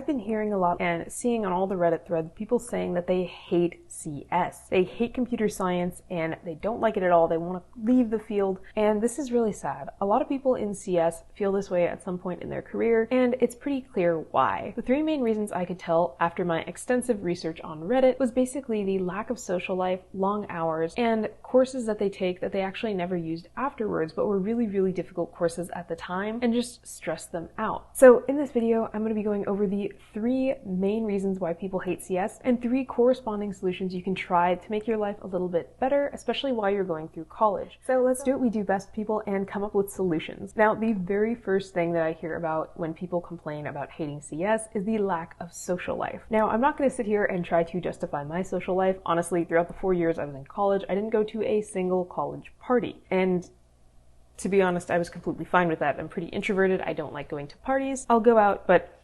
been hearing a lot and seeing on all the Reddit threads people saying that they hate CS. They hate computer science and they don't like it at all. They want to leave the field, and this is really sad. A lot of people in CS feel this way at some point in their career, and it's pretty clear why. The three main reasons I could tell after my extensive research on Reddit was basically the lack of social life, long hours, and courses that they take that they actually never used afterwards but were really, really difficult courses at the time and just stressed them out. So in this video, I'm going to be going over the three main reasons why people hate CS and three corresponding solutions you can try to make your life a little bit better, especially while you're going through college. So let's do what we do best, people, and come up with solutions. Now, the very first thing that I hear about when people complain about hating CS is the lack of social life. Now, I'm not going to sit here and try to justify my social life. Honestly, throughout the 4 years I was in college, I didn't go to a single college party. And to be honest, I was completely fine with that. I'm pretty introverted. I don't like going to parties. I'll go out, but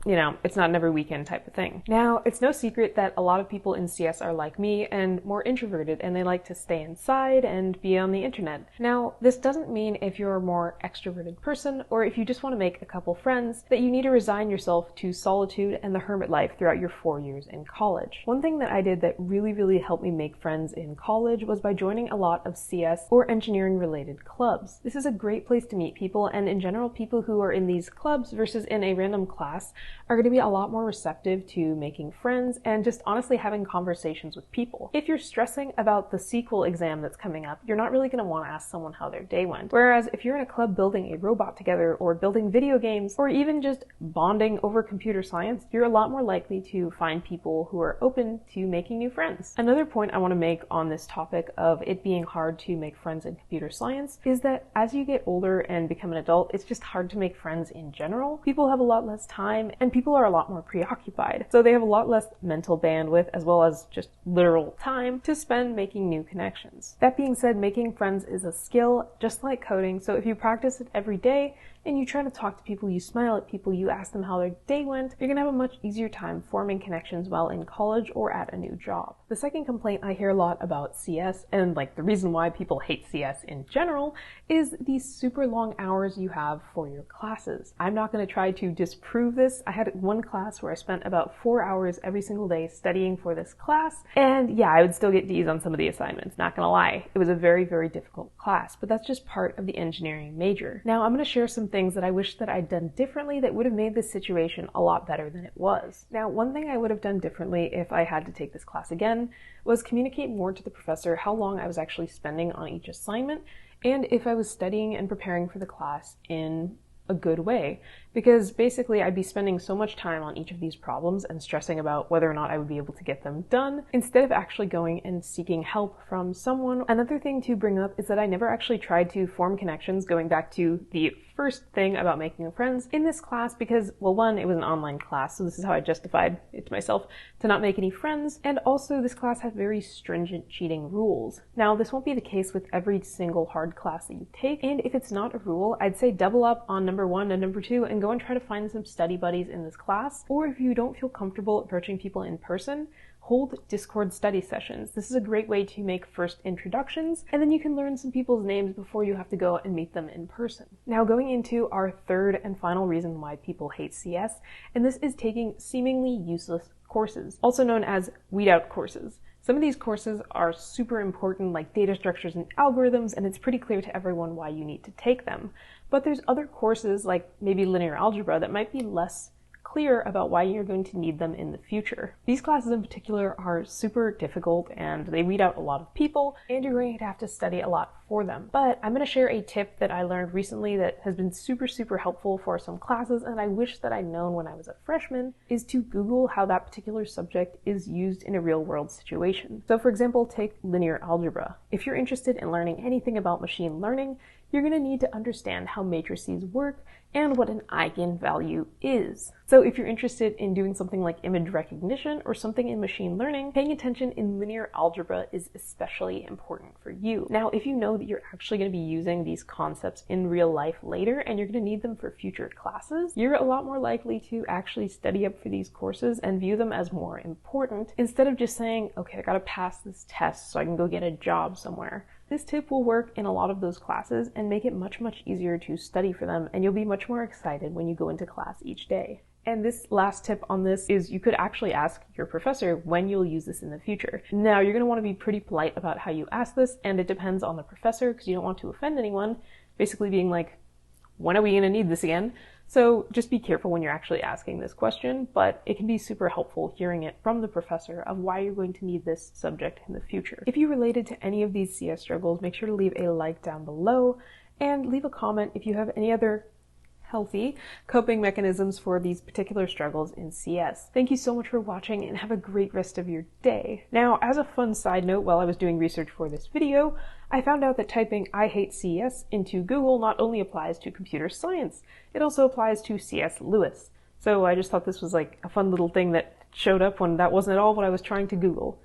you know, it's not an every weekend type of thing. Now, it's no secret that a lot of people in CS are like me and more introverted, and they like to stay inside and be on the internet. Now, this doesn't mean if you're a more extroverted person or if you just want to make a couple friends that you need to resign yourself to solitude and the hermit life throughout your 4 years in college. One thing that I did that really helped me make friends in college was by joining a lot of CS or engineering related clubs. This is a great place to meet people, and in general, people who are in these clubs versus in a random class are going to be a lot more receptive to making friends and just honestly having conversations with people. If you're stressing about the SQL exam that's coming up, you're not really going to want to ask someone how their day went. Whereas if you're in a club building a robot together or building video games or even just bonding over computer science, you're a lot more likely to find people who are open to making new friends. Another point I want to make on this topic of it being hard to make friends in computer science is that as you get older and become an adult, it's just hard to make friends in general. People have a lot less time and people are a lot more preoccupied. So they have a lot less mental bandwidth as well as just literal time to spend making new connections. That being said, making friends is a skill just like coding. So if you practice it every day and you try to talk to people, you smile at people, you ask them how their day went, you're gonna have a much easier time forming connections while in college or at a new job. The second complaint I hear a lot about CS, and like the reason why people hate CS in general, is these super long hours you have for your classes. I'm not gonna try to disprove this. I had one class where I spent about 4 hours every single day studying for this class, and yeah, I would still get D's on some of the assignments, not gonna lie. It was a very difficult class, but that's just part of the engineering major. Now, I'm gonna share some things that I wish that I'd done differently that would have made this situation a lot better than it was. Now, one thing I would have done differently if I had to take this class again was communicate more to the professor how long I was actually spending on each assignment and if I was studying and preparing for the class in a good way, because basically I'd be spending so much time on each of these problems and stressing about whether or not I would be able to get them done instead of actually going and seeking help from someone. Another thing to bring up is that I never actually tried to form connections, going back to the first thing about making friends in this class, because, well, one, it was an online class, so this is how I justified it to myself to not make any friends, and also this class had very stringent cheating rules. Now, this won't be the case with every single hard class that you take, and if it's not a rule, I'd say double up on number 1 and number 2 and go and try to find some study buddies in this class, or if you don't feel comfortable approaching people in person, hold Discord study sessions. This is a great way to make first introductions, and then you can learn some people's names before you have to go and meet them in person. Now, going into our third and final reason why people hate CS, and this is taking seemingly useless courses, also known as weed out courses. Some of these courses are super important, like data structures and algorithms, and it's pretty clear to everyone why you need to take them. But there's other courses, like maybe linear algebra, that might be less clear about why you're going to need them in the future. These classes in particular are super difficult and they weed out a lot of people, and you're going to have to study a lot for them. But I'm going to share a tip that I learned recently that has been super helpful for some classes, and I wish that I'd known when I was a freshman, is to Google how that particular subject is used in a real world situation. So for example, take linear algebra. If you're interested in learning anything about machine learning, you're going to need to understand how matrices work and what an eigenvalue is. So if you're interested in doing something like image recognition or something in machine learning, paying attention in linear algebra is especially important for you. Now, if you know that you're actually going to be using these concepts in real life later and you're going to need them for future classes, you're a lot more likely to actually study up for these courses and view them as more important instead of just saying, okay, I gotta pass this test so I can go get a job somewhere. This tip will work in a lot of those classes and make it much easier to study for them, and you'll be much more excited when you go into class each day. And this last tip on this is you could actually ask your professor when you'll use this in the future. Now, you're going to want to be pretty polite about how you ask this, and it depends on the professor because you don't want to offend anyone, basically being like, when are we going to need this again? So just be careful when you're actually asking this question, but it can be super helpful hearing it from the professor of why you're going to need this subject in the future. If you related to any of these CS struggles, make sure to leave a like down below and leave a comment if you have any other healthy coping mechanisms for these particular struggles in CS. Thank you so much for watching and have a great rest of your day. Now, as a fun side note, while I was doing research for this video, I found out that typing "I hate CS" into Google not only applies to computer science, it also applies to C.S. Lewis. So I just thought this was like a fun little thing that showed up when that wasn't at all what I was trying to Google.